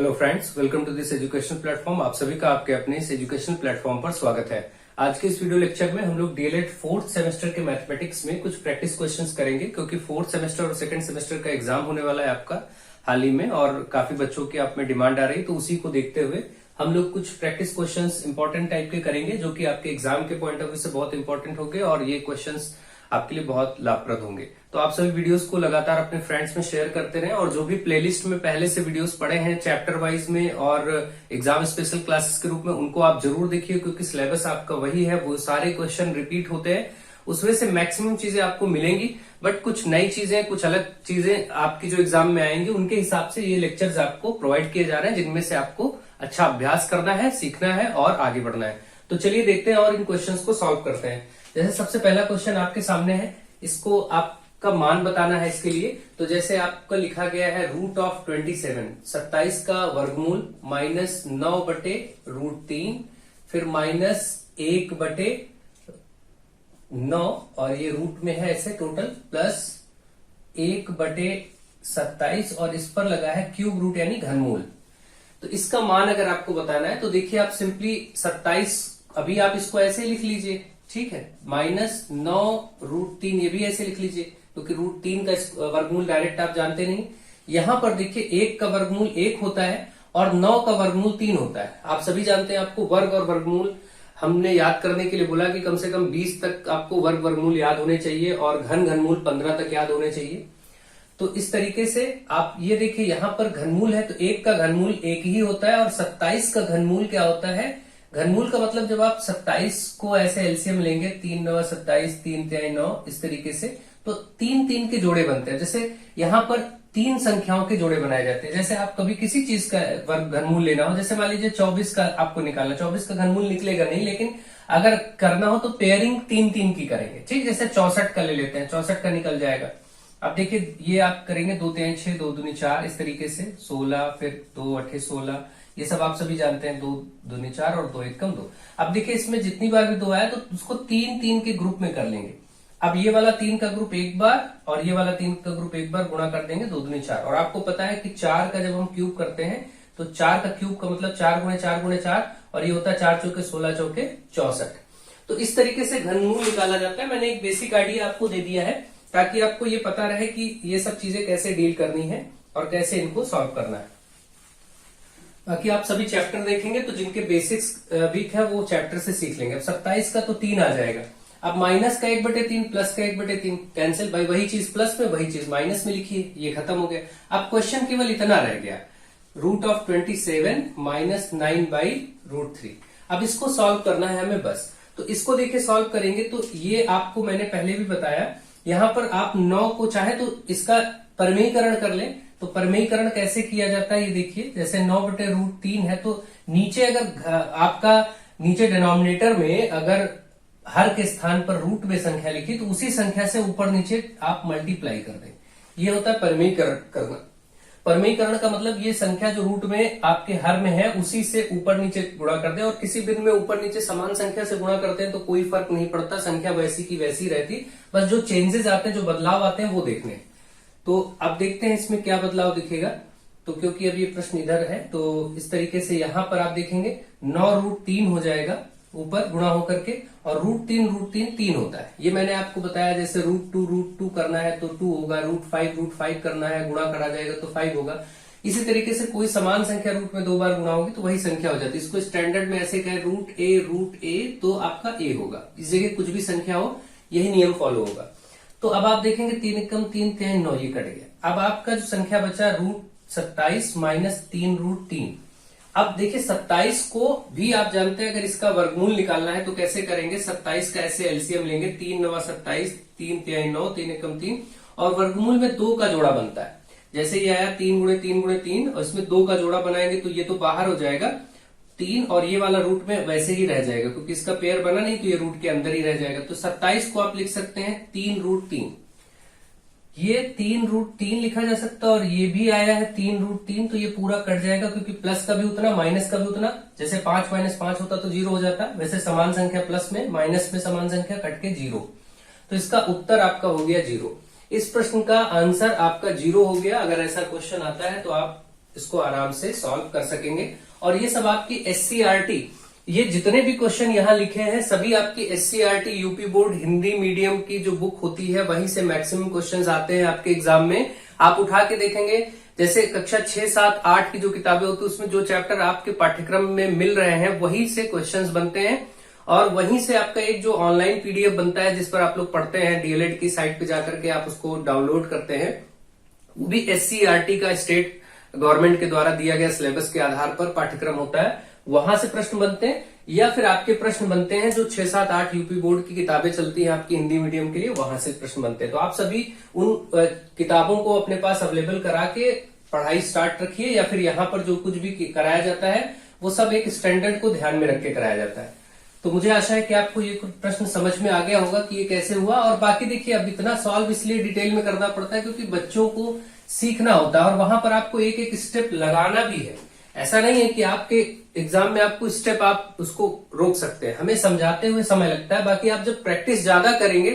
Hello friends, welcome to this education platform. आप सभी का आपके अपने इस एजुकेशन प्लेटफॉर्म पर स्वागत है। आज के इस वीडियो लेक्चर में हम लोग डीएलएड फोर्थ सेमेस्टर के मैथमेटिक्स में कुछ प्रैक्टिस क्वेश्चंस करेंगे, क्योंकि फोर्थ सेमेस्टर और सेकंड सेमेस्टर का एग्जाम होने वाला है आपका हाल ही में, और काफी बच्चों की आप में डिमांड आ रही, तो उसी को देखते हुए हम लोग कुछ प्रैक्टिस क्वेश्चंस इंपॉर्टेंट टाइप के करेंगे, जो कि आपके एग्जाम के पॉइंट ऑफ व्यू से बहुत इंपॉर्टेंट होंगे और ये क्वेश्चंस आपके लिए बहुत लाभप्रद होंगे। तो आप सभी वीडियोस को लगातार अपने फ्रेंड्स में शेयर करते रहें, और जो भी प्लेलिस्ट में पहले से वीडियोस पड़े हैं चैप्टर वाइज में और एग्जाम स्पेशल क्लासेस के रूप में, उनको आप जरूर देखिए, क्योंकि सिलेबस आपका वही है, वो सारे क्वेश्चन रिपीट होते हैं। उसमें से मैक्सिमम चीजें आपको मिलेंगी, बट कुछ नई चीजें, कुछ अलग चीजें आपकी जो एग्जाम में आएंगी, उनके हिसाब से ये लेक्चर्स आपको प्रोवाइड किए जा रहे हैं, जिनमें से आपको अच्छा अभ्यास करना है, सीखना है और आगे बढ़ना है। तो चलिए देखते हैं और इन क्वेश्चंस को सॉल्व करते हैं। जैसे सबसे पहला क्वेश्चन आपके सामने है, इसको आपका मान बताना है इसके लिए। तो जैसे आपका लिखा गया है रूट ऑफ 27, 27 का वर्गमूल माइनस 9/√3, फिर माइनस 1/9, और ये रूट में है ऐसे टोटल, प्लस 1/27, और इस पर लगा है क्यूब रूट यानी घनमूल। तो इसका मान अगर आपको बताना है तो देखिए, आप सिंपली 27, अभी आप इसको ऐसे लिख लीजिए, ठीक है, माइनस 9√3, ये भी ऐसे लिख लीजिए, क्योंकि √3 का वर्गमूल डायरेक्ट आप जानते नहीं। यहां पर देखिए 1 का वर्गमूल 1 होता है और 9 का वर्गमूल 3 होता है। आप सभी जानते हैं, आपको वर्ग और वर्गमूल हमने याद करने के लिए बोला कि कम से कम 20 तक आपको वर्ग वर्गमूल याद होने चाहिए और घनमूल 15 तक याद होने चाहिए। तो इस तरीके से आप ये देखिए, यहां पर घनमूल है तो 1 का घनमूल 1 ही होता है, और 27 का घनमूल क्या होता है? घनमूल का मतलब जब आप 27 को ऐसे एलसीएम लेंगे, 3 9 27, 3 3 9, इस तरीके से, तो 3 3 के जोड़े बनते हैं। जैसे यहाँ पर 3 संख्याओं के जोड़े बनाए जाते हैं। जैसे आप कभी किसी चीज का वर्ग घनमूल लेना हो, जैसे मान लीजिए 24 का आपको निकालना, 24 का घनमूल निकलेगा नहीं, लेकिन अगर करना हो तो पेयरिंग 3 3 की करेंगे, ठीक। जैसे 64 का ले लेते हैं, 64 का निकल जाएगा। अब देखिए, ये आप करेंगे 2 3 6, 2 दूनी 4, इस तरीके से 16, फिर 2 8 16, ये सब आप सभी जानते हैं, 2 दूनी 4 और 2 1 2। अब देखिए, इसमें जितनी बार भी 2 आया तो उसको 3 3 के ग्रुप में कर लेंगे। अब ये वाला 3 का ग्रुप एक बार और ये वाला 3 का ग्रुप एक बार गुणा कर देंगे, 2 दूनी 4। और आपको पता है कि 4 का जब हम क्यूब करते हैं तो 4 का क्यूब का मतलब 4 गुणे 4 गुणे 4, और ये होता है 4 चौके 16 चौके 64। तो इस तरीके से घनमूल निकाला जाता है। मैंने एक बेसिक आइडिया आपको दे दिया है, ताकि आपको ये पता रहे कि ये सब चीजें कैसे डील करनी है और कैसे इनको सॉल्व करना है। बाकी आप सभी चैप्टर देखेंगे तो जिनके बेसिक्स वीक है वो चैप्टर से सीख लेंगे। अब 27 का तो 3 आ जाएगा। अब माइनस का 1/3 प्लस का 1/3 कैंसिल, भाई वही चीज प्लस में, वही चीज माइनस में लिखिए, ये खत्म हो गया। अब क्वेश्चन केवल इतना रह गया, रूट ऑफ 27 माइनस 9/√3। अब इसको सॉल्व करना है हमें बस। तो इसको देखिए, सॉल्व करेंगे तो ये आपको मैंने पहले भी बताया, यहां पर आप 9 को चाहे तो इसका परमेयीकरण कर लें। तो परमेयीकरण कैसे किया जाता है ये देखिए, जैसे 9/√3 है तो नीचे अगर आपका नीचे डिनोमिनेटर में अगर हर के स्थान पर रूट में संख्या लिखी, तो उसी संख्या से ऊपर नीचे आप मल्टीप्लाई कर दें। ये होता है परमेयीकरण करना। परमेयीकरण का मतलब ये संख्या जो रूट में आपके हर में है उसी से ऊपर नीचे गुणा कर दें, और किसी बिंदु में ऊपर नीचे समान संख्या से गुणा करते हैं तो कोई फर्क नहीं पड़ता, संख्या वैसी की वैसी रहती, बस जो चेंजेस आते हैं, जो बदलाव आते हैं वो देखने। तो अब देखते हैं इसमें क्या बदलाव दिखेगा। तो क्योंकि अब ये प्रश्न इधर है तो इस तरीके से यहां पर आप देखेंगे 9√3 हो जाएगा ऊपर गुणा होकर के, और √3 3 होता है। ये मैंने आपको बताया, जैसे √2 करना है तो 2 होगा, √5 करना है, गुणा करा जाएगा तो 5 होगा। इसी तरीके से कोई समान संख्या रूट में 2 बार गुणा होगी तो वही संख्या हो जाती है। इसको स्टैंडर्ड में ऐसे कहे √a तो आपका a होगा, इस जगह कुछ भी संख्या हो, यही नियम फॉलो होगा। तो अब आप देखेंगे 3 एकम 3 3 9, ये कट गया। अब आपका जो संख्या बचा √27 माइनस 3√3। अब देखिए 27 को भी आप जानते हैं, अगर इसका वर्गमूल निकालना है तो कैसे करेंगे, 27 का ऐसे एलसीएम लेंगे, 3 9 27, 3 3 9, 3 एकम 3, और वर्गमूल में 2 का जोड़ा बनता है। जैसे ये आया 3 गुणे 3 गुणे 3, और इसमें 2 का जोड़ा बनाएंगे तो ये तो बाहर हो जाएगा 3, और ये वाला रूट में वैसे ही रह जाएगा, क्योंकि इसका पेयर बना नहीं तो ये रूट के अंदर ही रह जाएगा। तो 27 को आप लिख सकते हैं 3√3। ये 3√3 लिखा जा सकता है, और ये भी आया है 3√3, तो ये पूरा कट जाएगा, क्योंकि प्लस का भी उतना माइनस का भी उतना। जैसे 5 - 5 होता तो 0 हो जाता, वैसे समान संख्या प्लस में माइनस में समान संख्या कट के 0। तो इसका उत्तर आपका हो गया 0। इस प्रश्न का आंसर आपका 0 हो गया। अगर ऐसा क्वेश्चन आता है तो आप इसको आराम से सॉल्व कर सकेंगे। और ये सब आपकी SCRT, ये जितने भी क्वेश्चन यहाँ लिखे हैं सभी आपकी SCRT UP board Hindi medium की जो बुक होती है वहीं से मैक्सिमम क्वेश्चंस आते हैं आपके एग्जाम में। आप उठा के देखेंगे, जैसे कक्षा 6, 7, 8 की जो किताबें होती है उसमें जो चैप्टर आपके पाठ्यक्रम में मिल रहे हैं वहीं से क्वेश्चंस बनते हैं, और वहीं से आपका एक जो ऑनलाइन PDF बनता है जिस पर आप लोग पढ़ते हैं, DLED की साइट पे जाकर के आप उसको डाउनलोड करते हैं, वो भी SCRT का स्टेट गवर्नमेंट के द्वारा दिया गया सिलेबस के आधार पर पाठ्यक्रम होता है, वहां से प्रश्न बनते हैं। या फिर आपके प्रश्न बनते हैं जो 6, 7, 8 यूपी बोर्ड की किताबें चलती हैं आपकी हिंदी मीडियम के लिए, वहां से प्रश्न बनते हैं। तो आप सभी उन किताबों को अपने पास अवेलेबल करा के पढ़ाई स्टार्ट रखिए, या फिर यहाँ पर जो कुछ भी कराया जाता है वो सब एक स्टैंडर्ड को ध्यान में रख के कराया जाता है। तो मुझे आशा है कि आपको ये प्रश्न समझ में आ गया होगा कि ये कैसे हुआ। और बाकी देखिए, अब इतना सॉल्व इसलिए डिटेल में करना पड़ता है क्योंकि बच्चों को सीखना होता है और वहां पर आपको एक एक स्टेप लगाना भी है। ऐसा नहीं है कि आपके एग्जाम में आपको स्टेप आप उसको रोक सकते हैं, हमें समझाते हुए समय लगता है। बाकी आप जब प्रैक्टिस ज्यादा करेंगे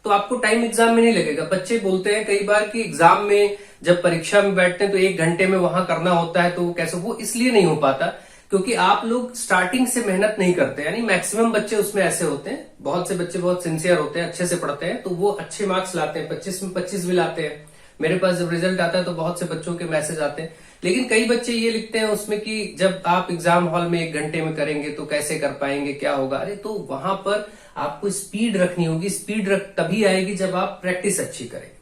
तो आपको टाइम एग्जाम में नहीं लगेगा। बच्चे बोलते हैं कई बार कि एग्जाम में जब परीक्षा में बैठते हैं तो 1 घंटे में वहां करना होता है, तो वो कैसे, वो इसलिए नहीं हो पाता क्योंकि आप लोग स्टार्टिंग से मेहनत नहीं करते। यानी मैक्सिमम बच्चे उसमें ऐसे होते हैं, बहुत से बच्चे बहुत सिंसियर होते हैं, अच्छे से पढ़ते हैं, तो वो अच्छे मार्क्स लाते हैं, 25 में 25 भी लाते हैं। मेरे पास जब रिजल्ट आता है तो बहुत से बच्चों के मैसेज आते हैं। लेकिन कई बच्चे ये लिखते हैं उसमें कि जब आप एग्जाम हॉल में 1 घंटे में करेंगे तो कैसे कर पाएंगे, क्या होगा। अरे तो वहां पर आपको स्पीड रखनी होगी। स्पीड तभी आएगी जब आप प्रैक्टिस अच्छी करेंगे।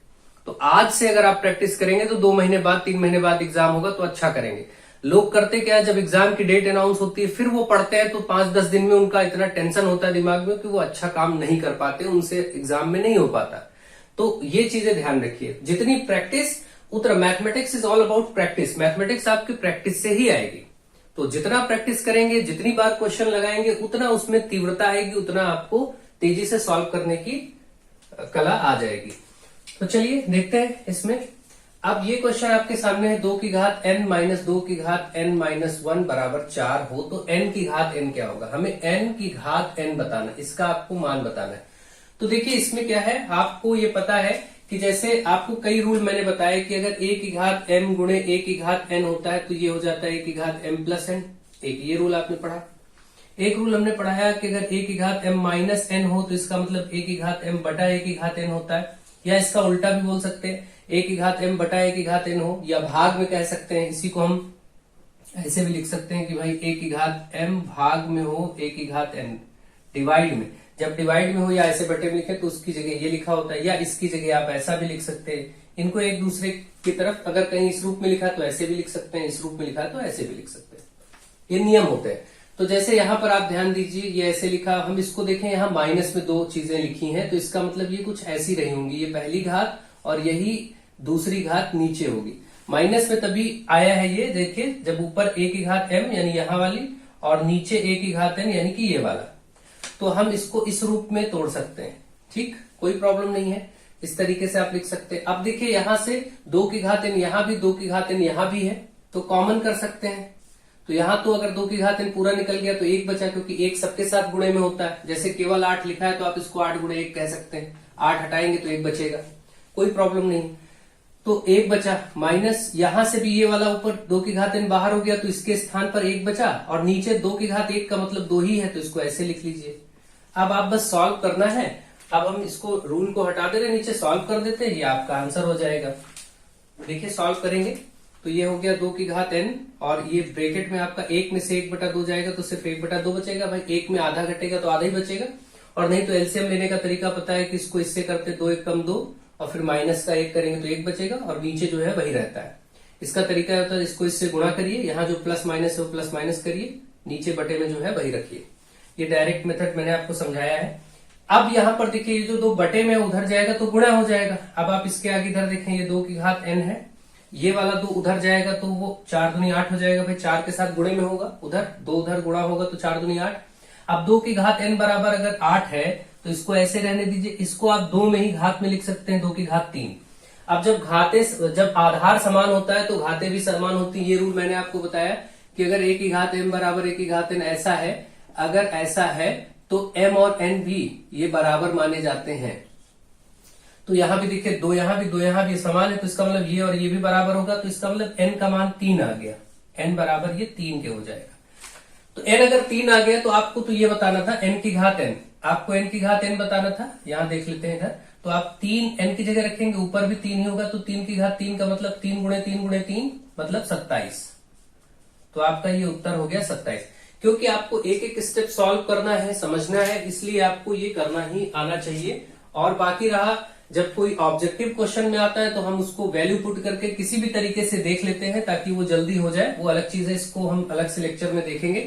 तो आज से अगर आप प्रैक्टिस करेंगे तो 2 महीने बाद, 3 महीने बाद एग्जाम होगा तो अच्छा करेंगे। लोग करते क्या है, जब एग्जाम की डेट अनाउंस होती है फिर वो पढ़ते हैं तो 5-10 दिन में उनका इतना टेंशन होता है दिमाग में कि वो अच्छा काम नहीं कर पाते, उनसे एग्जाम में नहीं हो पाता। तो ये चीजें ध्यान रखिए, जितनी प्रैक्टिस उतना। Mathematics is all about practice. Mathematics आपकी प्रैक्टिस से ही आएगी। तो जितना प्रैक्टिस करेंगे, जितनी बार क्वेश्चन लगाएंगे, उतना उसमें तीव्रता आएगी, उतना आपको तेजी से सॉल्व करने की कला आ जाएगी। तो चलिए देखते हैं इसमें। अब ये क्वेश्चन आपके सामने है, 2 की घात n माइनस 2 की घात n माइनस 1 बराबर 4 हो तो n की घात n क्या होगा। हमें n की घात n बताना, इसका आपको मान बताना है। तो देखिए इसमें क्या है, आपको ये पता है कि जैसे आपको कई रूल मैंने बताया कि अगर a की घात m गुणे a की घात n होता है तो ये हो जाता है a की घात m प्लस n। एक ये रूल आपने पढ़ा। एक रूल हमने पढ़ा है कि अगर a की घात m माइनस n हो तो इसका मतलब a की घात m बटा a की घात n होता है। या इसका उल्टा भी बोल सकते हैं, a की घात m बटा a की घात n हो, या भाग में कह सकते हैं। इसी को हम ऐसे भी लिख सकते हैं कि भाई a की घात m भाग में हो a की घात n, डिवाइड में। जब डिवाइड में हो या ऐसे बटे में लिखे तो उसकी जगह ये लिखा होता है, या इसकी जगह आप ऐसा भी लिख सकते हैं। इनको एक दूसरे की तरफ, अगर कहीं इस रूप में लिखा तो ऐसे भी लिख सकते हैं, इस रूप में लिखा तो ऐसे भी लिख सकते हैं। ये नियम होते हैं। तो जैसे यहाँ पर आप ध्यान दीजिए, ये ऐसे लिखा, हम इसको देखें, यहाँ माइनस में 2 चीजें लिखी हैं तो इसका मतलब ये कुछ ऐसी रही होंगी, ये पहली घात और यही दूसरी घात नीचे होगी। माइनस में तभी आया है ये, देखिए जब ऊपर a की घात m यानी यहाँ वाली और नीचे a की घात n यानी कि ये वाला, तो हम इसको इस रूप में तोड़ सकते हैं। ठीक, कोई प्रॉब्लम नहीं है, इस तरीके से आप लिख सकते हैं। अब देखिए यहां से 2 की घात n, यहां भी 2 की घात n यहां भी है, तो कॉमन कर सकते हैं। तो यहां तो अगर 2 की घात n पूरा निकल गया तो 1 बचा, क्योंकि 1 सबके साथ गुणे में होता है। जैसे केवल 8 लिखा है तो आप इसको 8 गुणे 1 कह सकते हैं। 8 हटाएंगे तो 1 बचेगा, कोई प्रॉब्लम नहीं। तो 1 बचा, माइनस यहां से भी ये वाला ऊपर 2 की घात n बाहर हो गया तो इसके स्थान पर 1 बचा, और नीचे 2 की घात 1 का मतलब 2 ही है तो इसको ऐसे लिख लीजिए। अब आप बस सॉल्व करना है। अब हम इसको रूल को हटा दे रहे, नीचे सॉल्व कर देते हैं, ये आपका आंसर हो जाएगा। देखिए सॉल्व करेंगे तो ये हो गया 2 की घात n, और ये ब्रैकेट में आपका 1 में से 1/2 जाएगा तो सिर्फ 1/2 बचेगा। भाई 1 में आधा घटेगा तो आधा ही बचेगा, और नहीं तो एलसीएम लेने का तरीका पता है कि इसको इससे करते 2 1 कम 2 और फिर माइनस का 1 करेंगे तो 1 बचेगा, और नीचे जो है वही रहता है। इसका तरीका होता है, इसको इससे गुणा करिए, यहाँ जो प्लस माइनस है वो प्लस माइनस करिए, नीचे बटे में जो है वही रखिए। ये डायरेक्ट मेथड मैंने आपको समझाया है। अब यहाँ पर देखिए ये जो 2 बटे में उधर जाएगा तो गुणा हो जाएगा। अब आप इसके आगे इधर देखें, ये 2 की घात n है, ये वाला 2 उधर जाएगा तो वो 4 दूनी 8 हो जाएगा। भाई 4 के साथ गुणे में होगा, उधर 2 उधर गुणा होगा तो 4 दूनी 8। अब 2 की घात n बराबर अगर 8 है तो इसको ऐसे रहने दीजिए, इसको आप 2 में ही घात में लिख सकते हैं, 2 की घात 3। अब जब आधार समान होता है तो घातें भी समान होती है। ये रूल मैंने आपको बताया कि अगर a की घात m बराबर a की घात n ऐसा है, अगर ऐसा है तो m और n भी ये बराबर माने जाते हैं। तो यहाँ भी देखिए 2 यहाँ भी 2 यहाँ भी समान है, तो इसका मतलब ये और ये भी बराबर होगा, तो इसका मतलब n का मान 3 आ गया, n बराबर ये 3 के हो जाएगा। तो n अगर 3 आ गया तो आपको तो ये बताना था n की घात n, आपको n की घात n बताना था। यहां देख लेते हैं इधर, तो आप 3 n की जगह रखेंगे, ऊपर भी 3 ही होगा, तो 3 की घात 3 का मतलब 3 गुणे 3 गुणे 3 मतलब 27। तो आपका ये उत्तर हो गया 27। क्योंकि आपको एक एक स्टेप सॉल्व करना है, समझना है, इसलिए आपको ये करना ही आना चाहिए। और बाकी रहा, जब कोई ऑब्जेक्टिव क्वेश्चन में आता है तो हम उसको वैल्यू पुट करके किसी भी तरीके से देख लेते हैं ताकि वो जल्दी हो जाए, वो अलग चीज है, इसको हम अलग से लेक्चर में देखेंगे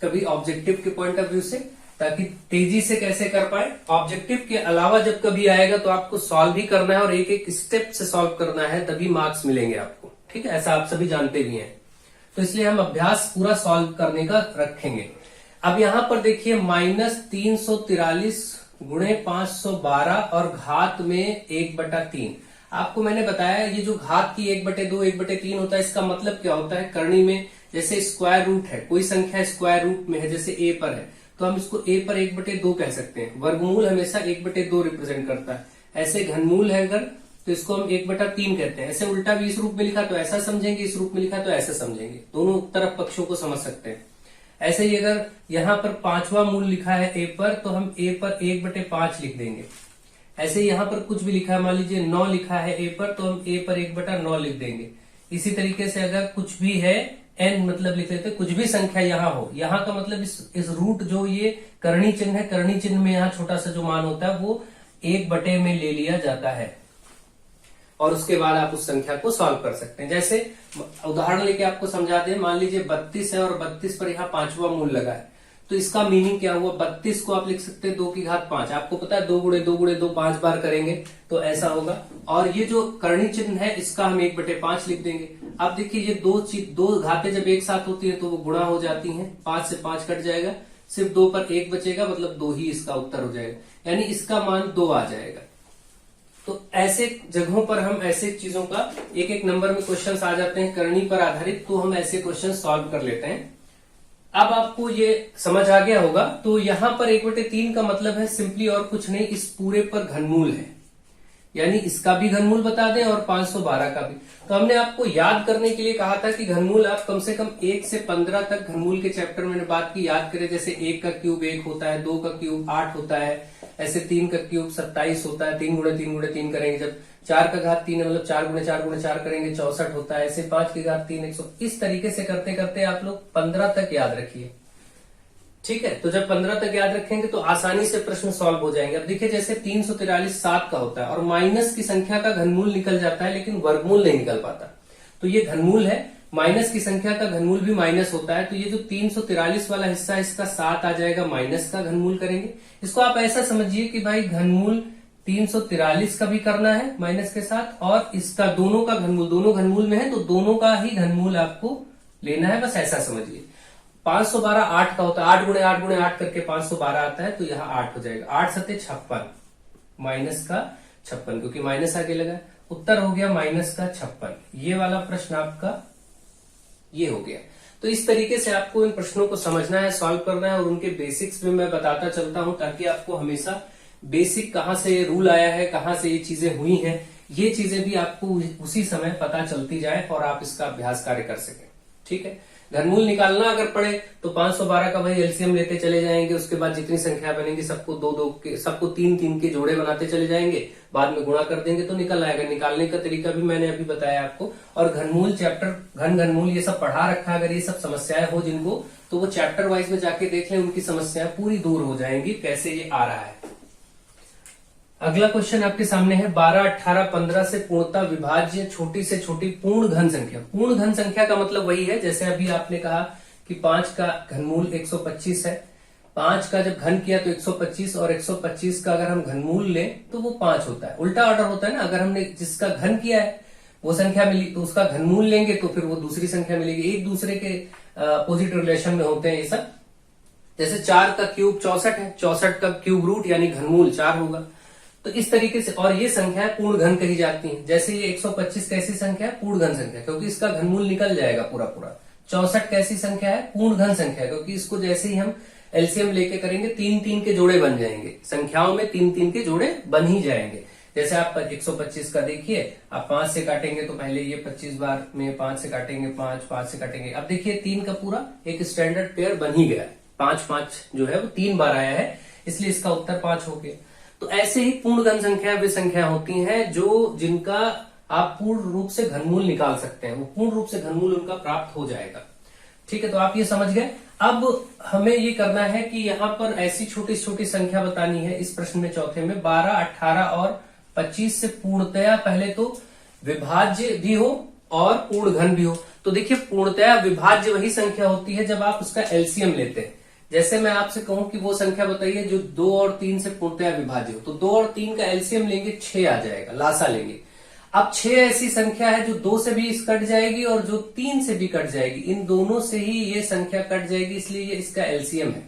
कभी ऑब्जेक्टिव के पॉइंट ऑफ व्यू से, ताकि तेजी से कैसे कर पाए। ऑब्जेक्टिव के अलावा जब कभी आएगा तो आपको सॉल्व भी करना है और एक एक स्टेप से सॉल्व करना है, तभी मार्क्स मिलेंगे आपको, ठीक है, ऐसा आप सभी जानते भी हैं। तो इसलिए हम अभ्यास पूरा सॉल्व करने का रखेंगे। अब यहां पर देखिए -343 गुणे 512 और घात में 1/3। आपको मैंने बताया ये जो घात की 1/2 1/3 होता है, इसका मतलब क्या होता है, करनी में जैसे स्क्वायर रूट है, कोई संख्या स्क्वायर रूट में है, जैसे a पर है तो हम इसको a पर 1/2 कह सकते हैं। वर्गमूल हमेशा 1/2 रिप्रेजेंट करता है। ऐसे घनमूल है अगर तो इसको हम 1/3 कहते हैं। ऐसे उल्टा भी इस रूप में लिखा तो ऐसा समझेंगे, इस रूप में लिखा तो ऐसा समझेंगे, दोनों तरफ पक्षों को समझ सकते हैं। ऐसे ही अगर यहाँ पर 5वां मूल लिखा है a पर तो हम a पर 1/5 लिख देंगे। ऐसे यहाँ पर कुछ भी लिखा है, मान लीजिए 9 लिखा है a पर तो हम a पर 1/9 लिख देंगे। इसी तरीके से अगर कुछ भी है n मतलब लिख लेते, कुछ भी संख्या यहाँ हो, यहाँ का मतलब इस रूट जो ये करणी चिन्ह है, करणी चिन्ह में यहाँ छोटा सा जो मान होता है वो 1/में ले लिया जाता है और उसके बाद आप उस संख्या को सॉल्व कर सकते हैं। जैसे उदाहरण लेके आपको समझा दें, मान लीजिए 32 है और 32 पर यहाँ 5वां मूल लगा है, तो इसका मीनिंग क्या हुआ, 32 को आप लिख सकते हैं 2 की घात 5। आपको पता है 2 गुणे 2 गुणे 2 5 बार करेंगे तो ऐसा होगा। और ये जो करणी चिन्ह है इसका हम 1/5 लिख देंगे। अब देखिए ये दो घातें जब एक साथ होती है तो वो गुणा हो जाती हैं, 5 से 5 कट जाएगा, सिर्फ 2 पर 1 बचेगा, मतलब 2 ही इसका उत्तर हो जाएगा, यानी इसका मान 2 आ जाएगा। तो ऐसे जगहों पर हम ऐसे चीजों का एक एक नंबर में क्वेश्चंस आ जाते हैं करनी पर आधारित, तो हम ऐसे क्वेश्चन सॉल्व कर लेते हैं। अब आपको ये समझ आ गया होगा। तो यहां पर 1/3 का मतलब है सिंपली और कुछ नहीं, इस पूरे पर घनमूल है, यानी इसका भी घनमूल बता दें और 512 का भी। तो हमने आपको याद करने के लिए कहा था कि घनमूल आप कम से कम 1 से 15 तक घनमूल के चैप्टर में बात की याद करें। जैसे 1 का क्यूब 1 होता है, 2 का क्यूब 8 होता है, ऐसे 3 का क्यूब 27 होता है, 3 गुणे 3 गुणे 3 करेंगे, जब 4 का घात 3 है मतलब 4 गुणे 4 गुणे 4 करेंगे 64 होता है, ऐसे 5 की घात 3 100। इस तरीके से करते करते आप लोग 15 तक याद रखिए, ठीक है। तो जब 15 तक याद रखेंगे तो आसानी से प्रश्न सॉल्व हो जाएंगे। अब देखिए जैसे 343 7 का होता है और माइनस की संख्या का घनमूल निकल जाता है लेकिन वर्गमूल नहीं निकल पाता, तो ये घनमूल है, माइनस की संख्या का घनमूल भी माइनस होता है, तो ये जो 343 वाला हिस्सा है इसका 7 आ जाएगा, माइनस का घनमूल करेंगे। इसको आप ऐसा समझिए कि भाई घनमूल 343 का भी करना है माइनस के साथ, और इसका दोनों का घनमूल, दोनों घनमूल में है तो दोनों का ही घनमूल आपको लेना है, बस ऐसा समझिए। 512 8 का होता है, 8 गुणे 8 गुणे 8 करके 512 आता है, तो यहाँ 8 हो जाएगा, 8 सत्ते 56, माइनस का 56, क्योंकि माइनस आगे लगा, उत्तर हो गया माइनस का 56। ये वाला प्रश्न आपका ये हो गया। तो इस तरीके से आपको इन प्रश्नों को समझना है, सॉल्व करना है, और उनके बेसिक्स भी मैं बताता चलता हूं ताकि आपको हमेशा बेसिक कहां से रूल आया है, कहां से ये चीजें हुई हैं, ये चीजें भी आपको उसी समय पता चलती जाए और आप इसका अभ्यास कार्य कर सकें, ठीक है। घनमूल निकालना अगर पड़े तो 512 का भाई एलसीएम लेते चले जाएंगे, उसके बाद जितनी संख्या बनेगी सबको 2-2 के, सबको 3-3 के जोड़े बनाते चले जाएंगे, बाद में गुणा कर देंगे तो निकल आएगा। निकालने का तरीका भी मैंने अभी बताया आपको। और घनमूल चैप्टर, घनमूल ये सब पढ़ा रखा है, अगर ये सब समस्याएं हो जिनको, तो वो चैप्टर वाइज में जाके देख लें, उनकी समस्याएं पूरी दूर हो जाएंगी, कैसे ये आ रहा है। अगला क्वेश्चन आपके सामने है 12, 18, 15 से पूर्णतः विभाज्य छोटी से छोटी पूर्ण घन संख्या। पूर्ण घन संख्या का मतलब वही है जैसे अभी आपने कहा कि 5 का घनमूल 125 है, 5 का जब घन किया तो 125, और 125 का अगर हम घनमूल लें तो वो 5 होता है। उल्टा ऑर्डर होता है ना, अगर हमने जिसका घन किया है वो संख्या मिली तो उसका घनमूल लेंगे तो फिर वो दूसरी संख्या मिलेगी, एक दूसरे के अपोजिट रिलेशन में होते हैं ये सब। जैसे 4 का क्यूब 64 है, 64 का क्यूब रूट यानी घनमूल 4 होगा। तो इस तरीके से, और ये संख्या पूर्ण घन कही जाती है। जैसे ये 125 कैसी संख्या है, पूर्ण घन संख्या, क्योंकि इसका घनमूल निकल जाएगा पूरा पूरा। 64 कैसी संख्या है, पूर्ण घन संख्या, क्योंकि इसको जैसे ही हम एलसीएम लेके करेंगे 3-3 के जोड़े बन जाएंगे, संख्याओं में 3-3 के जोड़े बन ही जाएंगे। जैसे आप 125 का देखिए, आप 5 से काटेंगे तो पहले ये 25 बार में 5 से काटेंगे, 5 से काटेंगे। अब देखिए 3 का पूरा एक स्टैंडर्ड पेयर बन ही गया है। 5 जो है वो 3 बार आया है, इसलिए इसका उत्तर 5 हो गया। तो ऐसे ही पूर्ण घन संख्या वे संख्या होती हैं जिनका आप पूर्ण रूप से घनमूल निकाल सकते हैं, वो पूर्ण रूप से घनमूल उनका प्राप्त हो जाएगा। ठीक है, तो आप ये समझ गए। अब हमें ये करना है कि यहाँ पर ऐसी छोटी छोटी संख्या बतानी है इस प्रश्न में, चौथे में 12, 18 और 25 से पूर्णतया पहले तो विभाज्य भी हो और पूर्ण घन भी हो। तो देखिए पूर्णतया विभाज्य वही संख्या होती है जब आप उसका एलसीएम लेते हैं। जैसे मैं आपसे कहूं कि वो संख्या बताइए जो 2 और 3 से पूर्णतया विभाज्य हो, तो 2 और 3 का एलसीएम लेंगे 6 आ जाएगा, लासा लेंगे। अब 6 ऐसी संख्या है जो 2 से भी कट जाएगी और जो 3 से भी कट जाएगी, इन दोनों से ही ये संख्या कट जाएगी, इसलिए ये इसका एलसीएम है।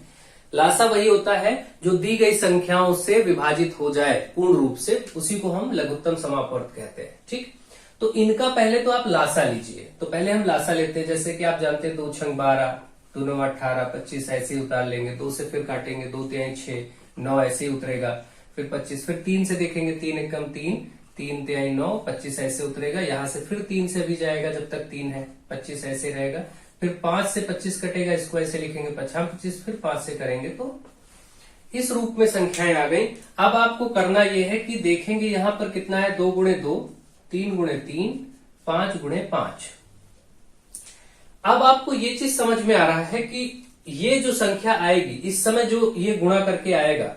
लासा वही होता है जो दी गई संख्याओं से विभाजित हो जाए पूर्ण रूप से, उसी को हम लघुत्तम समापवर्त कहते हैं। ठीक, तो इनका पहले तो आप लासा लीजिए। तो पहले हम लासा लेते हैं, जैसे कि आप जानते हैं 2 छंग 12, 2 9 18, 25 ऐसे ही उतार लेंगे। 2 से फिर काटेंगे, 2 3 6, 9 ऐसे ही उतरेगा। फिर 25, फिर 3 से देखेंगे, 3 एकम 3, 3 3 9, 25 ऐसे उतरेगा। यहां से फिर 3 से भी जाएगा जब तक 3 है, 25 ऐसे रहेगा। फिर 5 से 25 कटेगा, इसको ऐसे लिखेंगे 25, फिर 5 से करेंगे तो इस रूप में संख्याएं आ गई। अब आपको करना यह है कि देखेंगे यहां पर कितना है, 2 गुणे 2, 3 गुणे 3, 5 गुणे 5। अब आपको ये चीज समझ में आ रहा है कि ये जो संख्या आएगी इस समय, जो ये गुणा करके आएगा,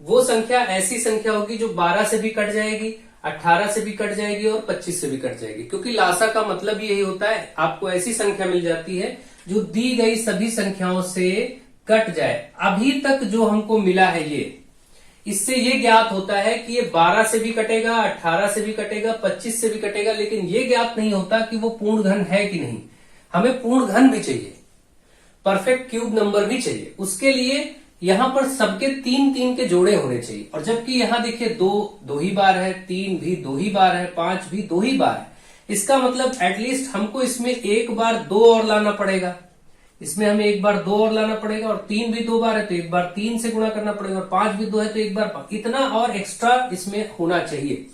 वो संख्या ऐसी संख्या होगी जो 12 से भी कट जाएगी, 18 से भी कट जाएगी और 25 से भी कट जाएगी। क्योंकि लासा का मतलब यही होता है, आपको ऐसी संख्या मिल जाती है जो दी गई सभी संख्याओं से कट जाए। अभी तक जो हमको मिला है इससे ये ज्ञात होता है कि ये 12 से भी कटेगा, 18 से भी कटेगा, 25 से भी कटेगा, लेकिन ये ज्ञात नहीं होता कि वो पूर्ण घन है कि नहीं। हमें पूर्ण घन भी चाहिए, परफेक्ट क्यूब नंबर भी चाहिए। उसके लिए यहां पर सबके 3 के जोड़े होने चाहिए। और जबकि यहां देखिए 2 ही बार है, 3 भी 2 ही बार है, 5 भी 2 ही बार है। इसका मतलब एटलीस्ट हमको इसमें एक बार 2 और लाना पड़ेगा, इसमें हमें एक बार 2 और लाना पड़ेगा। और 3 भी 2 बार है तो एक बार 3 से गुणा करना पड़ेगा, और 5 भी 2 है तो एक बार 5, इतना और एक्स्ट्रा इसमें होना चाहिए।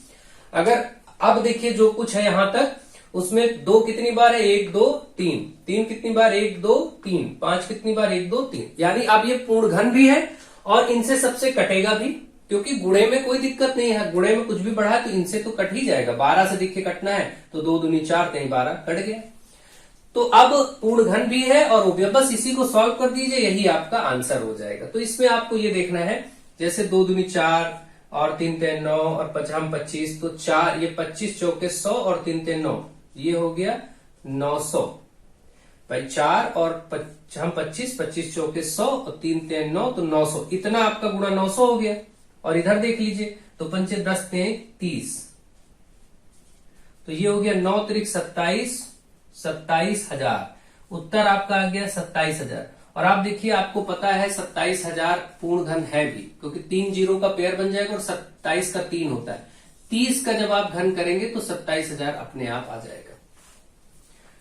अगर अब देखिए जो कुछ है यहां तक, उसमें 2 कितनी बार है, 1 2 3, 3 कितनी बार, 1 2 3, 5 कितनी बार, 1 2 3। यानी अब ये पूर्ण घन भी है और इनसे सबसे कटेगा भी, क्योंकि गुणे में कोई दिक्कत नहीं है। गुणे में कुछ भी बढ़ा है तो इनसे तो कट ही जाएगा। 12 से देखिए कटना है तो 2 दूनी 4, 3 12 कट गया। तो अब पूर्ण घन भी है और वो भी, बस इसी को सॉल्व कर दीजिए, यही आपका आंसर हो जाएगा। तो इसमें आपको ये देखना है, जैसे 2 दूनी 4 और 3 3 9 और 5 25, तो 4 ये 25 चौके 100 और 3 3 9, ये हो गया 900 भाई। 4 और 25, 25 चौके 100 और 3 3 9, तो 900, इतना आपका गुणा 900 हो गया। और इधर देख लीजिए, तो 5 10 30, तो ये हो गया 9 3 27, 27,000। उत्तर आपका आ गया 27,000। और आप देखिए, आपको पता है 27,000 पूर्ण घन है भी, क्योंकि 3 जीरो का पेयर बन जाएगा और 27 का 3 होता है। 30 का जब आप घन करेंगे तो 27,000 अपने आप आ जाएगा।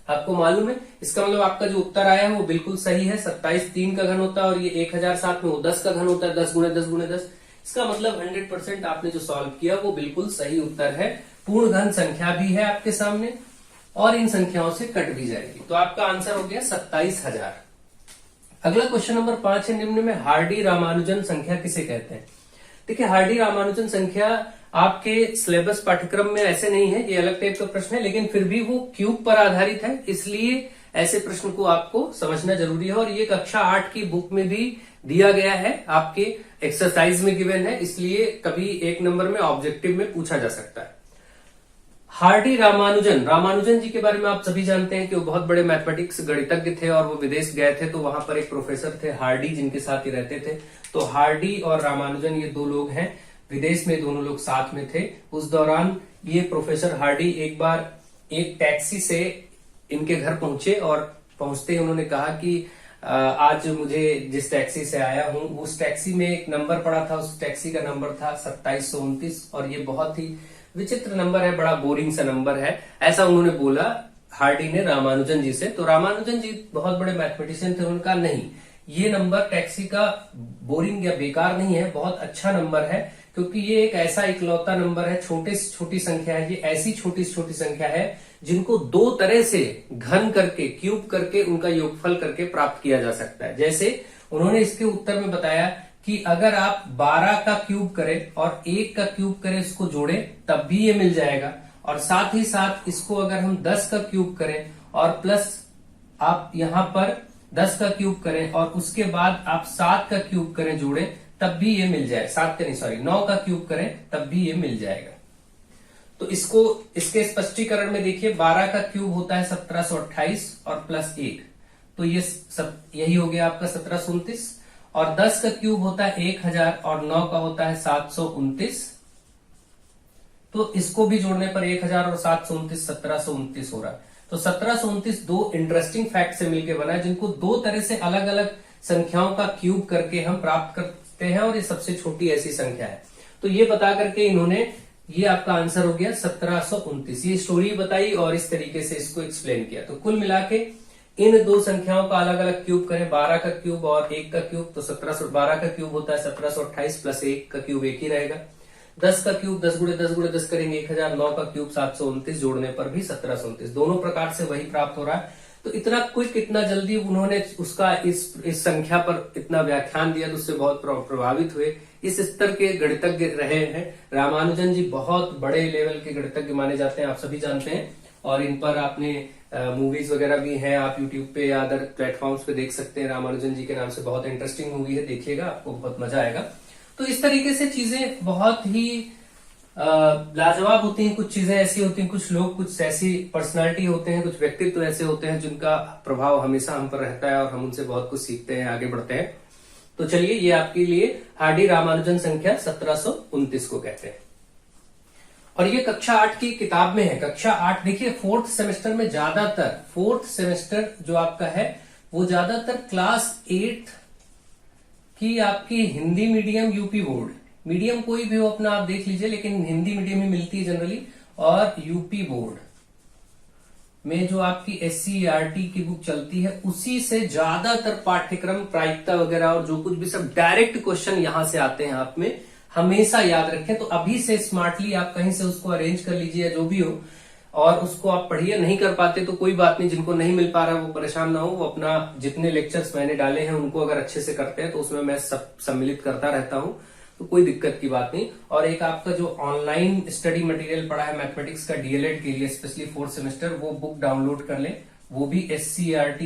आपको मालूम है, इसका मतलब आपका जो उत्तर आया है वो बिल्कुल सही है। 27 3 का घन होता है और ये 1007 में वो 10 का घन होता है, 10 गुणे 10 गुणे 10। इसका मतलब 100% आपने जो सॉल्व किया वो बिल्कुल सही उत्तर है। पूर्ण घन संख्या भी है आपके सामने और इन संख्याओं से कट भी जाएगी। तो आपका आंसर हो गया 27,000। अगला क्वेश्चन नंबर 5 है, निम्न में हार्डी रामानुजन संख्या किसे कहते हैं। देखिए, हार्डी रामानुजन संख्या आपके सिलेबस पाठ्यक्रम में ऐसे नहीं है, ये अलग टाइप का प्रश्न है, लेकिन फिर भी वो क्यूब पर आधारित है, इसलिए ऐसे प्रश्न को आपको समझना जरूरी है। और ये कक्षा 8 की बुक में भी दिया गया है, आपके एक्सरसाइज में गिवन है, इसलिए कभी 1 नंबर में ऑब्जेक्टिव में पूछा जा सकता है। हार्डी रामानुजन जी के बारे में आप सभी जानते हैं कि वो बहुत बड़े मैथमेटिक्स गणितज्ञ थे और वो विदेश गए थे, तो वहां पर एक प्रोफेसर थे हार्डी जिनके साथ ही रहते थे। तो हार्डी और रामानुजन ये 2 लोग हैं, विदेश में दोनों लोग साथ में थे। उस दौरान ये प्रोफेसर हार्डी एक बार एक टैक्सी से इनके घर पहुंचे और पहुंचते ही उन्होंने कहा कि आज मुझे जिस टैक्सी से आया हूं उस टैक्सी में एक नंबर पड़ा था, उस टैक्सी का नंबर था 2729 और ये बहुत ही विचित्र नंबर है, बड़ा बोरिंग सा नंबर है, ऐसा उन्होंने बोला हार्डी ने रामानुजन जी से। तो रामानुजन जी बहुत बड़े मैथमेटिशियन थे, उन्होंने कहा नहीं, ये नंबर टैक्सी का बोरिंग या बेकार नहीं है, बहुत अच्छा नंबर है, क्योंकि ये एक ऐसा इकलौता नंबर है, छोटे से छोटी संख्या है, ये ऐसी छोटी से छोटी संख्या है जिनको दो तरह से घन करके, क्यूब करके, उनका योगफल करके प्राप्त किया जा सकता है। जैसे उन्होंने इसके उत्तर में बताया कि अगर आप 12 का क्यूब करें और 1 का क्यूब करें, इसको जोड़ें, तब भी ये मिल जाएगा। और साथ ही साथ इसको अगर हम 10 का क्यूब करें और प्लस आप यहां पर 10 का क्यूब करें और उसके बाद आप 7 का क्यूब करें, जोड़ें, तब भी ये मिल जाए। 7 का नहीं, सॉरी, 9 का क्यूब करें तब भी ये मिल जाएगा। तो इसको, इसके स्पष्टीकरण में देखिए, 12 का क्यूब होता है 1728 और प्लस 1, तो ये यही हो गया आपका 1729। और 10 का क्यूब होता है 1000 और 9 का होता है 729। तो इसको भी जोड़ने पर 1000 और 729 1729 हो रहा है। तो 1729 दो इंटरेस्टिंग फैक्ट से मिलकर बना है, जिनको दो तरह से अलग अलग संख्याओं का क्यूब करके हम प्राप्त करते हैं, और ये सबसे छोटी ऐसी संख्या है। तो ये बता करके इन्होंने, ये आपका आंसर हो गया 1729। ये स्टोरी बताई और इस तरीके से इसको एक्सप्लेन किया। तो कुल मिला के इन दो संख्याओं का अलग अलग क्यूब करें, 12 का क्यूब और 1 का क्यूब, तो 12 का क्यूब होता है 1728 प्लस 1 का क्यूब 1 ही रहेगा। 10 का क्यूब 10 गुणे 10 गुणे 10 करेंगे 1000, 9 का क्यूब 729, जोड़ने पर भी 1729। दोनों प्रकार से वही प्राप्त हो रहा है। तो इतना क्विक, इतना जल्दी उन्होंने उसका इस संख्या पर इतना व्याख्यान दिया, तो उससे बहुत प्रभावित हुए। इस स्तर के गणितज्ञ रहे हैं रामानुजन जी, बहुत बड़े लेवल के गणितज्ञ माने जाते हैं, आप सभी जानते हैं। और इन पर आपने मूवीज वगैरह भी हैं, आप यूट्यूब पे या अदर प्लेटफॉर्म्स पे देख सकते हैं। रामानुजन जी के नाम से बहुत इंटरेस्टिंग मूवी है, देखिएगा, आपको बहुत मजा आएगा। तो इस तरीके से चीजें बहुत ही लाजवाब होती हैं। कुछ चीजें ऐसी होती हैं, कुछ लोग, कुछ ऐसी पर्सनालिटी होते हैं, कुछ व्यक्तित्व ऐसे होते हैं जिनका प्रभाव हमेशा हम पर रहता है और हम उनसे बहुत कुछ सीखते हैं, आगे बढ़ते हैं। तो चलिए, ये आपके लिए हार्डी रामानुजन संख्या 1729 को कहते हैं। और ये कक्षा 8 की किताब में है। कक्षा 8 देखिए, फोर्थ सेमेस्टर में ज्यादातर, फोर्थ सेमेस्टर जो आपका है वो ज्यादातर क्लास 8 की आपकी Hindi medium, UP board medium कोई भी हो अपना, आप देख लीजिए, लेकिन हिंदी मीडियम ही मिलती है जनरली। और यूपी बोर्ड में जो आपकी SCERT की बुक चलती है, उसी से ज्यादातर पाठ्यक्रम, प्रायिकता वगैरह और जो कुछ भी, सब डायरेक्ट क्वेश्चन यहां से आते हैं। आप में हमेशा याद रखें। तो अभी से स्मार्टली आप कहीं से उसको अरेंज कर लीजिए, जो भी हो, और उसको आप पढ़िए। नहीं कर पाते तो कोई बात नहीं, जिनको नहीं मिल पा रहा वो परेशान ना हो, वो अपना जितने लेक्चर्स मैंने डाले हैं उनको अगर अच्छे से करते हैं तो उसमें मैं सब सम्मिलित करता रहता हूं, तो कोई दिक्कत की बात नहीं। और एक आपका जो ऑनलाइन स्टडी मटेरियल पड़ा है मैथमेटिक्स का DLED के लिए, स्पेशली फोर्थ सेमेस्टर, वो बुक डाउनलोड कर लें। वो भी SCERT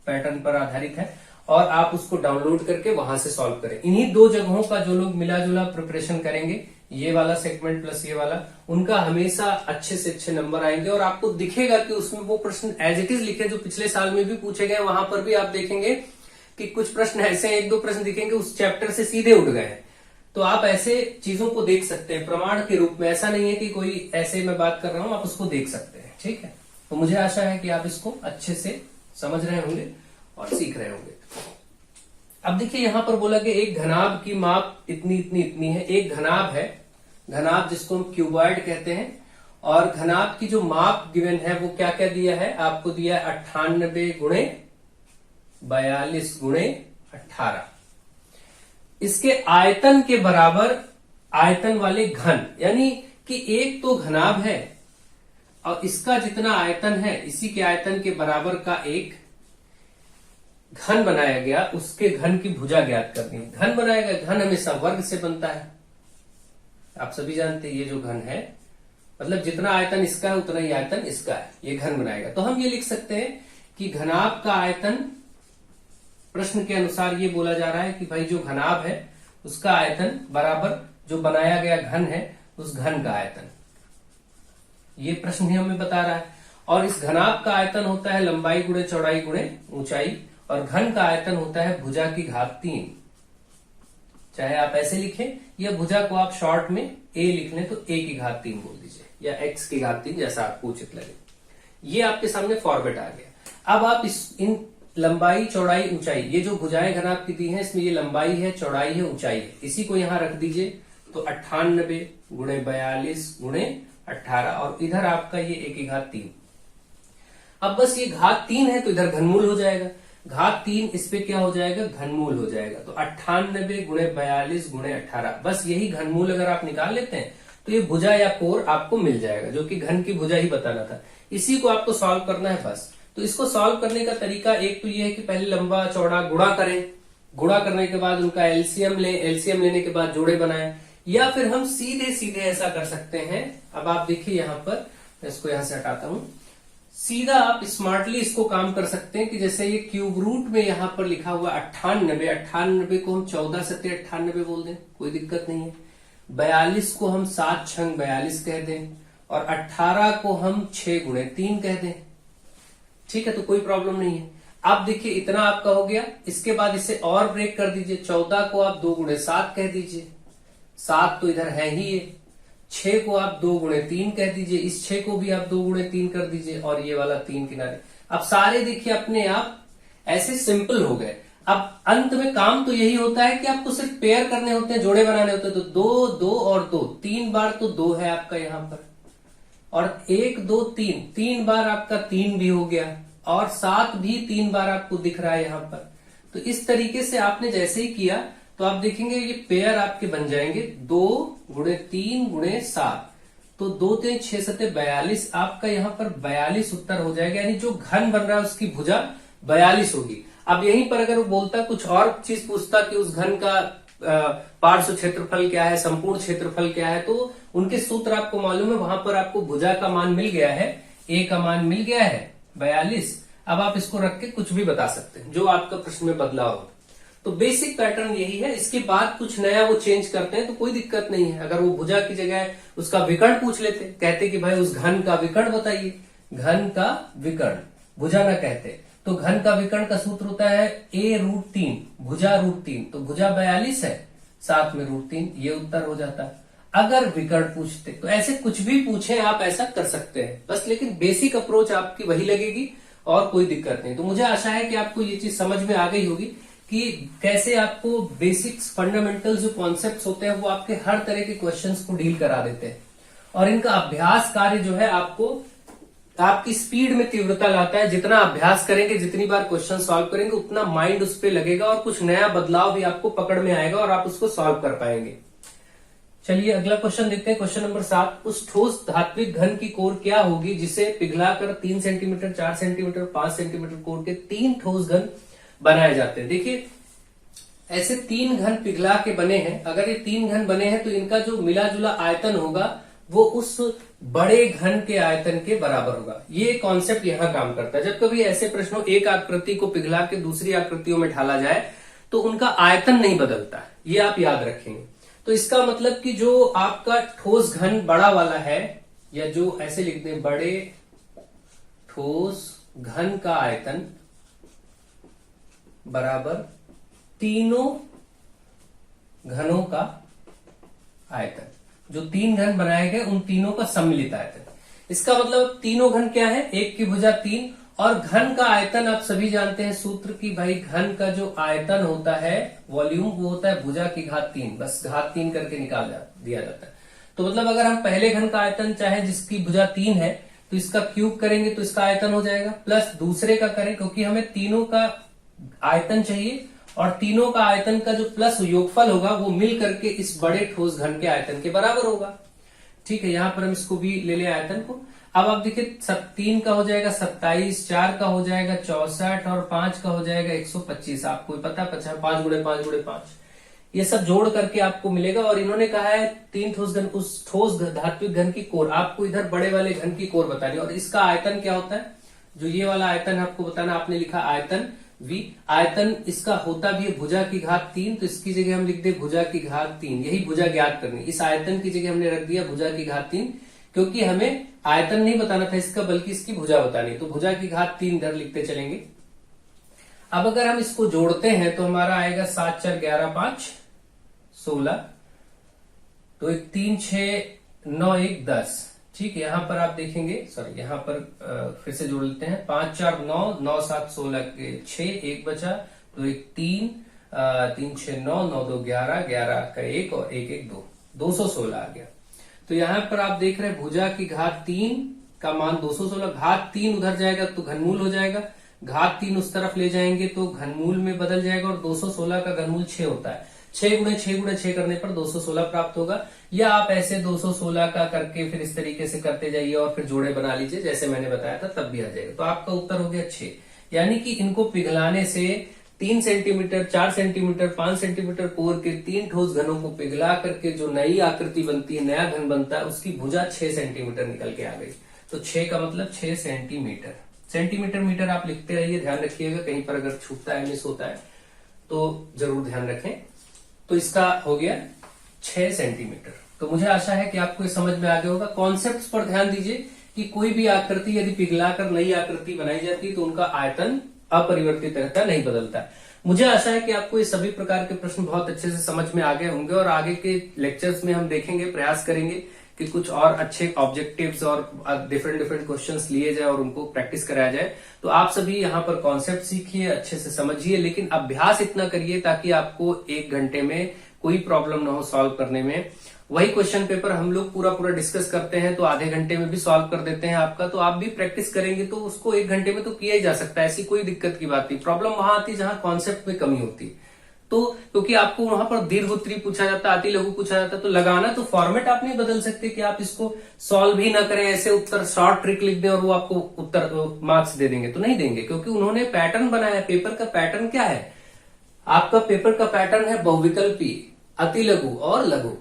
पैटर्न पर आधारित है और आप उसको डाउनलोड करके वहां से सॉल्व करें। इन्हीं दो जगहों का जो लोग मिला जुला प्रिपरेशन करेंगे, ये वाला सेगमेंट प्लस ये वाला, उनका हमेशा अच्छे से अच्छे नंबर आएंगे। और आपको दिखेगा कि उसमें वो प्रश्न एज इट इज लिखे जो पिछले साल में भी पूछे गए, वहां पर भी आप देखेंगे कि कुछ प्रश्न ऐसे हैं, 1-2 प्रश्न दिखेंगे उस चैप्टर से सीधे उठ गए हैं। तो आप ऐसे चीजों को देख सकते हैं प्रमाण के रूप में। ऐसा नहीं है कि कोई ऐसे मैं बात कर रहा हूं, आप उसको देख सकते हैं, ठीक है। तो मुझे आशा है कि आप इसको अच्छे से समझ रहे होंगे और सीख रहे होंगे। अब देखिए, यहां पर बोला कि एक घनाभ की माप इतनी इतनी इतनी है। एक घनाभ है, घनाभ जिसको हम क्यूबॉइड कहते हैं। और घनाभ की जो माप गिवन है वो क्या क्या दिया है आपको, दिया है 98 गुणे 42 गुणे 18। इसके आयतन के बराबर आयतन वाले घन, यानी कि एक तो घनाभ है और इसका जितना आयतन है इसी के आयतन के बराबर का एक घन बनाया गया, उसके घन की भुजा ज्ञात करनी है। घन बनाया गया, घन हमेशा वर्ग से बनता है, आप सभी जानते हैं। ये जो घन है मतलब जितना आयतन इसका है उतना ही आयतन इसका है, ये घन बनाएगा। तो हम ये लिख सकते हैं कि घनाभ का आयतन, प्रश्न के अनुसार ये बोला जा रहा है कि भाई जो घनाभ है उसका आयतन बराबर जो बनाया गया घन है उस घन का आयतन, ये प्रश्न ही हमें बता रहा है। और इस घनाभ का आयतन होता है लंबाई गुणे चौड़ाई गुणे ऊंचाई, और घन का आयतन होता है भुजा की घात 3। चाहे आप ऐसे लिखें या भुजा को आप शॉर्ट में a लिख लें तो a की घात 3 बोल दीजिए, या x की घात 3, जैसा आपको उचित लगे। ये आपके सामने फॉर्मेट आ गया। अब आप इन लंबाई चौड़ाई ऊंचाई, ये जो भुजाएं घनाभ की दी हैं इसमें ये लंबाई है, चौड़ाई है, ऊंचाई है, इसी को यहां रख दीजिए। तो 98 गुणे 42 गुणे 18, और इधर आपका ये a की घात 3। अब बस ये घात 3 है तो इधर घनमूल हो जाएगा। घात 3 इस पे क्या हो जाएगा, घनमूल हो जाएगा। तो 98 गुणे 42 गुणे 18, बस यही घनमूल अगर आप निकाल लेते हैं तो ये भुजा या कोर आपको मिल जाएगा, जो कि घन की भुजा ही बताना था। इसी को आपको सॉल्व करना है बस। तो इसको सॉल्व करने का तरीका एक तो ये है कि पहले लंबा चौड़ा गुणा करें, गुणा करने के बाद उनका एलसीएम लें, एलसीएम लेने के बाद जोड़े बनाएं, या फिर हम सीधे सीधे ऐसा कर सकते हैं। अब आप देखिए यहाँ पर, मैं इसको यहां से हटाता हूं, सीधा आप स्मार्टली इसको काम कर सकते हैं कि जैसे ये क्यूब रूट में यहां पर लिखा हुआ 98, 98 को हम 14 सत्ते 98 बोल दें, कोई दिक्कत नहीं है। 42 को हम 7 छंग 42 कह दें, और 18 को हम 6 गुणे 3 कह दें, ठीक है, तो कोई प्रॉब्लम नहीं है। आप देखिए इतना आपका हो गया। इसके बाद इसे और ब्रेक कर दीजिए, 14 को आप 2 गुणे 7 कह दीजिए, 7 तो इधर है ही ये, 6 को आप 2 गुणे 3 कह दीजिए, इस 6 को भी आप 2 गुणे 3 कर दीजिए, और ये वाला 3 किनारे। अब सारे देखिए अपने आप ऐसे सिंपल हो गए। अब अंत में काम तो यही होता है कि आपको सिर्फ पेयर करने होते हैं, जोड़े बनाने होते हैं। तो 2 2 और 2, 3 बार तो 2 है आपका यहां पर, और 1 2 3, 3 बार आपका 3 भी हो गया, और 7 भी 3 बार आपको दिख रहा है यहां पर। तो इस तरीके से आपने जैसे ही किया तो आप देखेंगे ये पेयर आपके बन जाएंगे 2 गुणे 3 गुणे 7, तो 2 3 6 7 42, आपका यहाँ पर 42 उत्तर हो जाएगा। यानी जो घन बन रहा है उसकी भुजा 42 होगी। अब यहीं पर अगर वो बोलता कुछ और चीज पूछता कि उस घन का पार्श्व क्षेत्रफल क्या है, संपूर्ण क्षेत्रफल क्या है, तो उनके सूत्र आपको मालूम है, वहां पर आपको भुजा का मान मिल गया है, ए का मान मिल गया है 42। अब आप इसको रख के कुछ भी बता सकते हैं जो आपका प्रश्न में बदलाव हो। तो बेसिक पैटर्न यही है। इसके बाद कुछ नया वो चेंज करते हैं तो कोई दिक्कत नहीं है। अगर वो भुजा की जगह उसका विकर्ण पूछ लेते, कहते कि भाई उस घन का विकर्ण बताइए, घन का विकर्ण, भुजा ना कहते, तो घन का विकर्ण का सूत्र होता है a√3, भुजा √3, तो भुजा 42 है, साथ में √3, ये उत्तर हो जाता है। अगर विकर्ण पूछते तो ऐसे कुछ भी पूछे आप ऐसा कर सकते हैं बस, लेकिन बेसिक अप्रोच आपकी वही लगेगी और कोई दिक्कत नहीं। तो मुझे आशा है कि आपको ये चीज समझ में आ गई होगी कि कैसे आपको बेसिक्स फंडामेंटल जो कॉन्सेप्ट्स होते हैं वो आपके हर तरह के क्वेश्चंस को डील करा देते हैं, और इनका अभ्यास कार्य जो है आपको आपकी स्पीड में तीव्रता लाता है। जितना अभ्यास करेंगे, जितनी बार क्वेश्चन सॉल्व करेंगे, उतना माइंड उस पर लगेगा और कुछ नया बदलाव भी आपको पकड़ में आएगा और आप उसको सॉल्व कर पाएंगे। चलिए अगला क्वेश्चन देखते हैं। क्वेश्चन नंबर 7, उस ठोस धात्विक घन की कोर क्या होगी जिसे पिघलाकर 3 सेंटीमीटर 4 सेंटीमीटर 5 सेंटीमीटर कोर के 3 ठोस घन बनाए जाते हैं। देखिए ऐसे 3 घन पिघला के बने हैं। अगर ये 3 घन बने हैं तो इनका जो मिला जुला आयतन होगा वो उस बड़े घन के आयतन के बराबर होगा। ये कॉन्सेप्ट यहां काम करता है। जब कभी ऐसे प्रश्नों एक आकृति को पिघला के दूसरी आकृतियों में ढाला जाए तो उनका आयतन नहीं बदलता, ये आप याद रखेंगे। तो इसका मतलब कि जो आपका ठोस घन बड़ा वाला है, या जो ऐसे लिख दें बड़े ठोस घन का आयतन बराबर तीनों घनों का आयतन, जो 3 घन बनाए गए उन तीनों का सम्मिलित आयतन। इसका मतलब तीनों घन क्या है, एक की भुजा 3, और घन का आयतन आप सभी जानते हैं सूत्र की, भाई घन का जो आयतन होता है वॉल्यूम वो होता है भुजा की घात 3, बस घात 3 करके निकाल दिया जाता है। तो मतलब अगर हम पहले घन का आयतन चाहे जिसकी भुजा 3 है तो इसका क्यूब करेंगे तो इसका आयतन हो जाएगा, प्लस दूसरे का करें क्योंकि हमें तीनों का आयतन चाहिए, और तीनों का आयतन का जो प्लस योगफल होगा वो मिल करके इस बड़े ठोस घन के आयतन के बराबर होगा। ठीक है, यहां पर हम इसको भी ले लें आयतन को। अब आप देखिए 3 का हो जाएगा 27, 4 का हो जाएगा 64, और 5 का हो जाएगा 125। आपको पता है 5 गुणे 5 गुणे 5, ये सब जोड़ करके आपको मिलेगा। और इन्होंने कहा है 3 ठोस घन, उस ठोस धात्विक घन की कोर, आपको इधर बड़े वाले घन की कोर बतानी, और इसका आयतन क्या होता है, जो ये वाला आयतन आपको बताना। आपने लिखा आयतन V, आयतन इसका होता भी है भुजा की घात 3, तो इसकी जगह हम लिख दे भुजा की घात 3, यही भुजा ज्ञात करनी। इस आयतन की जगह हमने रख दिया भुजा की घात 3, क्योंकि हमें आयतन नहीं बताना था इसका, बल्कि इसकी भुजा बतानी, तो भुजा की घात 3 इधर लिखते चलेंगे। अब अगर हम इसको जोड़ते हैं तो हमारा आएगा 7 4 11 5 16, तो 1 3 6 9 1 10। ठीक है, यहां पर आप देखेंगे, सॉरी यहाँ पर फिर से जोड़ लेते हैं, 5 4 9 9 7 16 के 6, 1 बचा, तो 1 3 3 6 9 9 2 11 11 का 1 और 1 1 2, 216 आ गया। तो यहां पर आप देख रहे हैं भुजा की घात 3 का मान 216, घात 3 उधर जाएगा तो घनमूल हो जाएगा, घात 3 उस तरफ ले जाएंगे तो घनमूल में बदल जाएगा, और 216 का घनमूल 6 होता है। 6 गुणे 6 गुणे 6 करने पर 216 प्राप्त होगा। या आप ऐसे 216 का करके फिर इस तरीके से करते जाइए और फिर जोड़े बना लीजिए जैसे मैंने बताया था, तब भी आ जाएगा। तो आपका उत्तर हो गया 6। यानी कि इनको पिघलाने से 3 सेंटीमीटर, 4 सेंटीमीटर, 5 सेंटीमीटर कोर के 3 ठोस घनों को पिघला करके जो नई आकृति बनती है, नया घन बनता है, उसकी भुजा 6 सेंटीमीटर निकल के आ गई। तो 6 का मतलब 6 सेंटीमीटर। सेंटीमीटर मीटर आप लिखते रहिए, ध्यान रखिएगा, कहीं पर अगर छूटता है, मिस होता है तो जरूर ध्यान रखें। तो इसका हो गया 6 सेंटीमीटर। तो मुझे आशा है कि आपको ये समझ में आ गया होगा। कॉन्सेप्ट्स पर ध्यान दीजिए कि कोई भी आकृति यदि पिघलाकर नई आकृति बनाई जाती है तो उनका आयतन अपरिवर्तित रहता है, नहीं बदलता है। मुझे आशा है कि आपको ये सभी प्रकार के प्रश्न बहुत अच्छे से समझ में आ गए होंगे, और आगे के लेक्चर्स में हम देखेंगे, प्रयास करेंगे कि कुछ और अच्छे ऑब्जेक्टिव्स और डिफरेंट क्वेश्चंस लिए जाए और उनको प्रैक्टिस कराया जाए। तो आप सभी यहाँ पर कॉन्सेप्ट सीखिए, अच्छे से समझिए, लेकिन अभ्यास इतना करिए ताकि आपको 1 घंटे में कोई प्रॉब्लम ना हो सॉल्व करने में। वही क्वेश्चन पेपर हम लोग पूरा डिस्कस करते हैं तो आधे घंटे में भी सॉल्व कर देते हैं आपका। तो आप भी प्रैक्टिस करेंगे तो उसको 1 घंटे में तो किया ही जा सकता है, ऐसी कोई दिक्कत की बात नहीं। प्रॉब्लम वहां आती है जहां कॉन्सेप्ट में कमी होती है। तो क्योंकि आपको वहां पर दीर्घ उत्तरी पूछा जाता है, अति लघु पूछा जाता है, तो लगाना तो फॉर्मेट आप नहीं बदल सकते कि आप इसको सॉल्व ही ना करें, ऐसे उत्तर शॉर्ट ट्रिक लिख दें और वो आपको उत्तर मार्क्स दे देंगे, तो नहीं देंगे। क्योंकि उन्होंने पैटर्न बनाया। पेपर का पैटर्न क्या है? आपका पेपर का पैटर्न है बहुविकल्पी, अति लघु और लघु।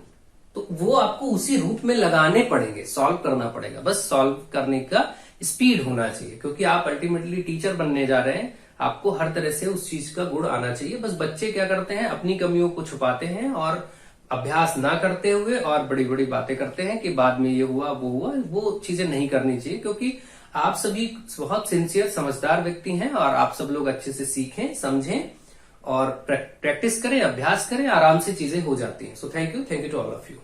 तो वो आपको उसी रूप में लगाने पड़ेंगे, सॉल्व करना पड़ेगा। बस सॉल्व करने का स्पीड होना चाहिए, क्योंकि आप अल्टीमेटली टीचर बनने जा रहे हैं। आपको हर तरह से उस चीज का गुण आना चाहिए। बस बच्चे क्या करते हैं, अपनी कमियों को छुपाते हैं और अभ्यास ना करते हुए और बड़ी बड़ी बातें करते हैं कि बाद में ये हुआ वो हुआ। वो चीजें नहीं करनी चाहिए, क्योंकि आप सभी बहुत सिंसियर समझदार व्यक्ति हैं और आप सब लोग अच्छे से सीखें, समझें और प्रैक्टिस करें, अभ्यास करें, आराम से चीजें हो जाती हैं। So thank you to all of you.